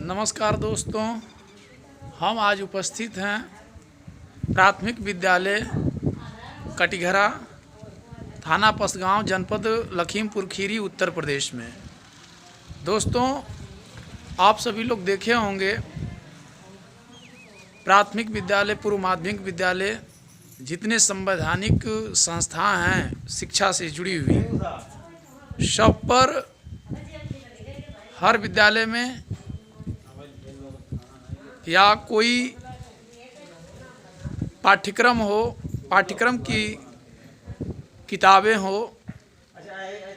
नमस्कार दोस्तों, हम आज उपस्थित हैं प्राथमिक विद्यालय कटिघरा, थाना पसगांव, जनपद लखीमपुर खीरी, उत्तर प्रदेश में। दोस्तों, आप सभी लोग देखे होंगे प्राथमिक विद्यालय, पूर्व माध्यमिक विद्यालय, जितने संवैधानिक संस्थाएं हैं शिक्षा से जुड़ी हुई, सब पर हर विद्यालय में या कोई पाठ्यक्रम हो, पाठ्यक्रम की किताबें हो,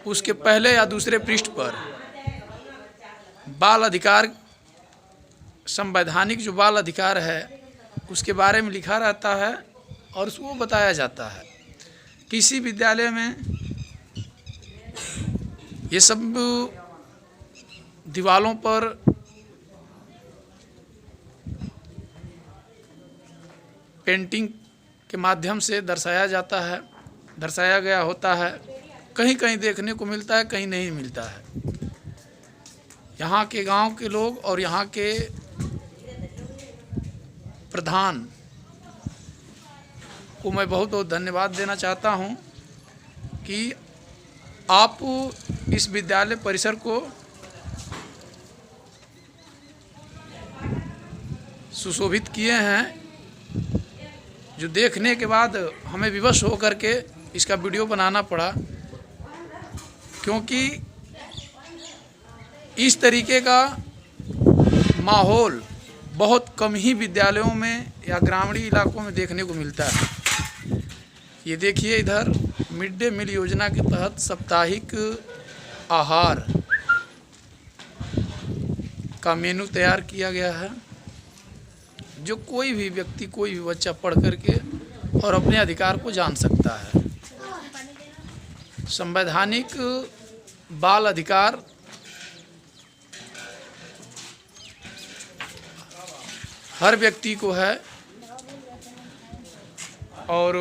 उसके पहले या दूसरे पृष्ठ पर बाल अधिकार, संवैधानिक जो बाल अधिकार है उसके बारे में लिखा रहता है और उसको बताया जाता है। किसी विद्यालय में ये सब दीवालों पर पेंटिंग के माध्यम से दर्शाया जाता है, दर्शाया गया होता है। कहीं कहीं देखने को मिलता है, कहीं नहीं मिलता है। यहाँ के गांव के लोग और यहाँ के प्रधान को मैं बहुत बहुत धन्यवाद देना चाहता हूँ कि आप इस विद्यालय परिसर को सुशोभित किए हैं, जो देखने के बाद हमें विवश होकर के इसका वीडियो बनाना पड़ा, क्योंकि इस तरीके का माहौल बहुत कम ही विद्यालयों में या ग्रामीण इलाकों में देखने को मिलता है। ये देखिए, इधर मिड डे मील योजना के तहत साप्ताहिक आहार का मेनू तैयार किया गया है, जो कोई भी व्यक्ति, कोई भी बच्चा पढ़ करके और अपने अधिकार को जान सकता है। संवैधानिक बाल अधिकार हर व्यक्ति को है और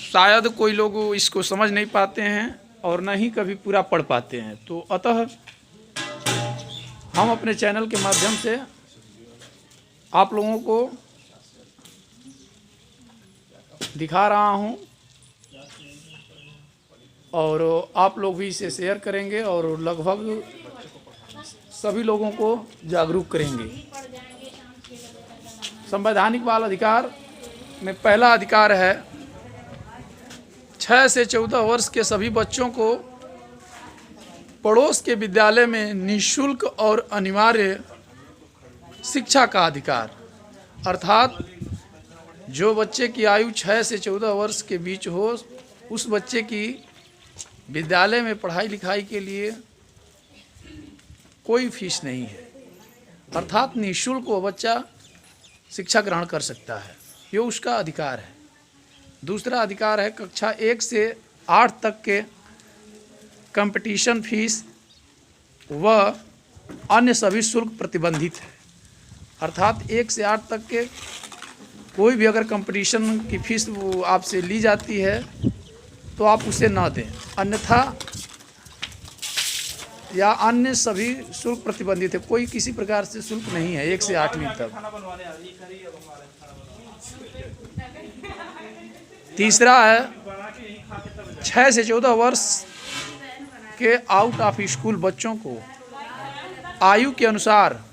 शायद कोई लोग इसको समझ नहीं पाते हैं और न ही कभी पूरा पढ़ पाते हैं। तो अतः हम अपने चैनल के माध्यम से आप लोगों को दिखा रहा हूं और आप लोग भी इसे शेयर करेंगे और लगभग सभी लोगों को जागरूक करेंगे। संवैधानिक बाल अधिकार में पहला अधिकार है 6 से 14 वर्ष के सभी बच्चों को पड़ोस के विद्यालय में निःशुल्क और अनिवार्य शिक्षा का अधिकार। अर्थात जो बच्चे की आयु 6 से 14 वर्ष के बीच हो, उस बच्चे की विद्यालय में पढ़ाई लिखाई के लिए कोई फीस नहीं है, अर्थात निःशुल्क वो बच्चा शिक्षा ग्रहण कर सकता है। ये उसका अधिकार है। दूसरा अधिकार है कक्षा 1 से 8 तक के कंपटीशन फीस व अन्य सभी शुल्क प्रतिबंधित है। अर्थात 1 से 8 तक के कोई भी अगर कंपटीशन की फीस वो आपसे ली जाती है तो आप उसे ना दें, अन्यथा या अन्य सभी शुल्क प्रतिबंधित है। कोई किसी प्रकार से शुल्क नहीं है 1 से 8वीं तक। तीसरा है 6 से 14 वर्ष के आउट ऑफ स्कूल बच्चों को आयु के अनुसार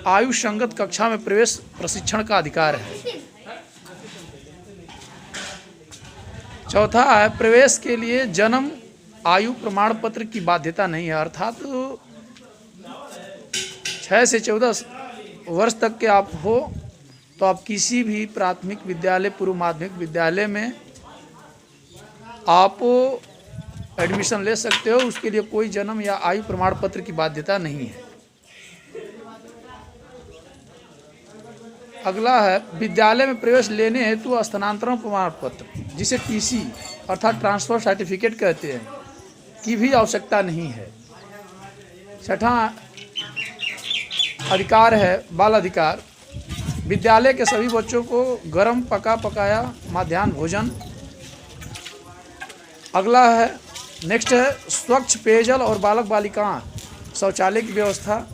आयु संगत कक्षा में प्रवेश प्रशिक्षण का अधिकार है। चौथा है प्रवेश के लिए जन्म आयु प्रमाण पत्र की बाध्यता नहीं है। अर्थात 6 से 14 वर्ष तक के आप हो तो आप किसी भी प्राथमिक विद्यालय, पूर्व माध्यमिक विद्यालय में आप एडमिशन ले सकते हो। उसके लिए कोई जन्म या आयु प्रमाण पत्र की बाध्यता नहीं है। अगला है विद्यालय में प्रवेश लेने हेतु स्थानांतरण प्रमाण पत्र, जिसे टीसी अर्थात ट्रांसफर सर्टिफिकेट कहते हैं, की भी आवश्यकता नहीं है। छठा अधिकार है बाल अधिकार, विद्यालय के सभी बच्चों को गर्म पका पकाया मध्याह्न भोजन। अगला है नेक्स्ट है स्वच्छ पेयजल और बालक बालिका शौचालय की व्यवस्था।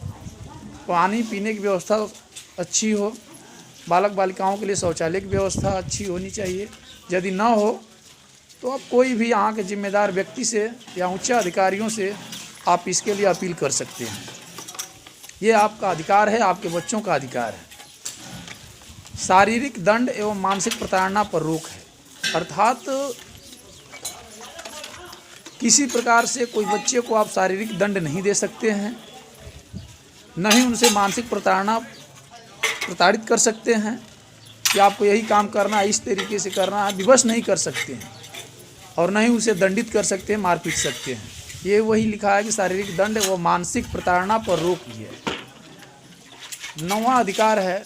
पानी पीने की व्यवस्था अच्छी हो, बालक बालिकाओं के लिए शौचालय की व्यवस्था अच्छी होनी चाहिए। यदि ना हो तो आप कोई भी यहाँ के जिम्मेदार व्यक्ति से या उच्च अधिकारियों से आप इसके लिए अपील कर सकते हैं। ये आपका अधिकार है, आपके बच्चों का अधिकार है। शारीरिक दंड एवं मानसिक प्रताड़ना पर रोक है, अर्थात किसी प्रकार से कोई बच्चे को आप शारीरिक दंड नहीं दे सकते हैं, न ही उनसे मानसिक प्रताड़ित कर सकते हैं कि आपको यही काम करना है, इस तरीके से करना है, विवश नहीं कर सकते हैं, और न ही उसे दंडित कर सकते हैं, मार पीट सकते हैं। ये वही लिखा है कि शारीरिक दंड व मानसिक प्रताड़ना पर रोक है। 9वां अधिकार है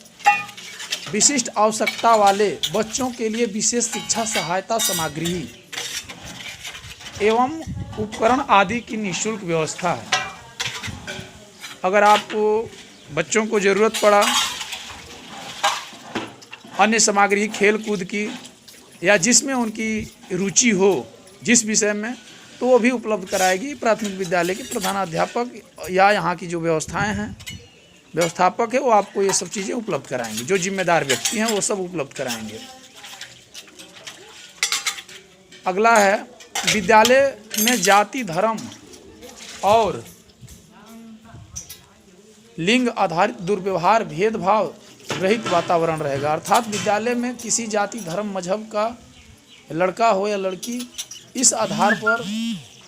विशिष्ट आवश्यकता वाले बच्चों के लिए विशेष शिक्षा सहायता सामग्री एवं उपकरण आदि की निःशुल्क व्यवस्था है। अगर आपको बच्चों को ज़रूरत पड़ा अन्य सामग्री खेल कूद की या जिसमें उनकी रुचि हो जिस विषय में, तो वो भी उपलब्ध कराएगी प्राथमिक विद्यालय के प्रधानाध्यापक या यहाँ की जो व्यवस्थाएं हैं, व्यवस्थापक है, वो आपको ये सब चीज़ें उपलब्ध कराएंगे। जो जिम्मेदार व्यक्ति हैं वो सब उपलब्ध कराएंगे। अगला है विद्यालय में जाति धर्म और लिंग आधारित दुर्व्यवहार भेदभाव रहित वातावरण रहेगा, अर्थात विद्यालय में किसी जाति धर्म मजहब का लड़का हो या लड़की, इस आधार पर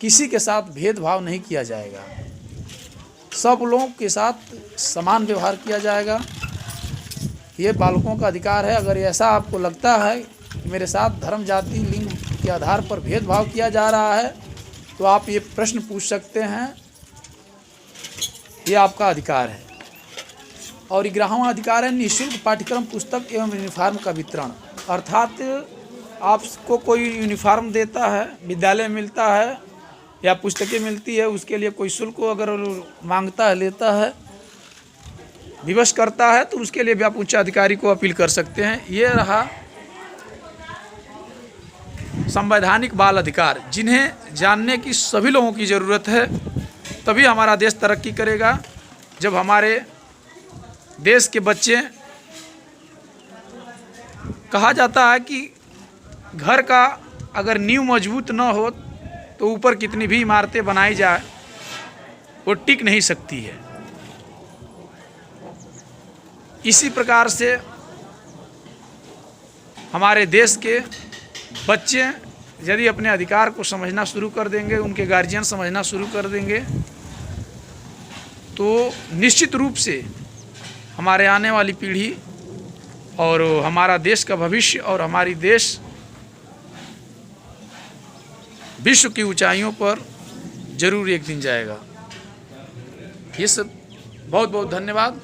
किसी के साथ भेदभाव नहीं किया जाएगा। सब लोगों के साथ समान व्यवहार किया जाएगा। ये बालकों का अधिकार है। अगर ऐसा आपको लगता है कि मेरे साथ धर्म जाति लिंग के आधार पर भेदभाव किया जा रहा है, तो आप ये प्रश्न पूछ सकते हैं, ये आपका अधिकार है। और 11वां अधिकार है निःशुल्क पाठ्यक्रम पुस्तक एवं यूनिफॉर्म का वितरण, अर्थात आपको कोई यूनिफॉर्म देता है, विद्यालय मिलता है या पुस्तकें मिलती है, उसके लिए कोई शुल्क अगर मांगता है, लेता है, विवश करता है, तो उसके लिए भी आप उच्च अधिकारी को अपील कर सकते हैं। ये रहा संवैधानिक बाल अधिकार, जिन्हें जानने की सभी लोगों की ज़रूरत है। तभी हमारा देश तरक्की करेगा। जब हमारे देश के बच्चे, कहा जाता है कि घर का अगर नींव मजबूत न हो तो ऊपर कितनी भी इमारतें बनाई जाए वो टिक नहीं सकती है। इसी प्रकार से हमारे देश के बच्चे यदि अपने अधिकार को समझना शुरू कर देंगे, उनके गार्जियन समझना शुरू कर देंगे, तो निश्चित रूप से हमारे आने वाली पीढ़ी और हमारा देश का भविष्य और हमारी देश विश्व की ऊंचाइयों पर जरूर एक दिन जाएगा। ये सब बहुत बहुत धन्यवाद।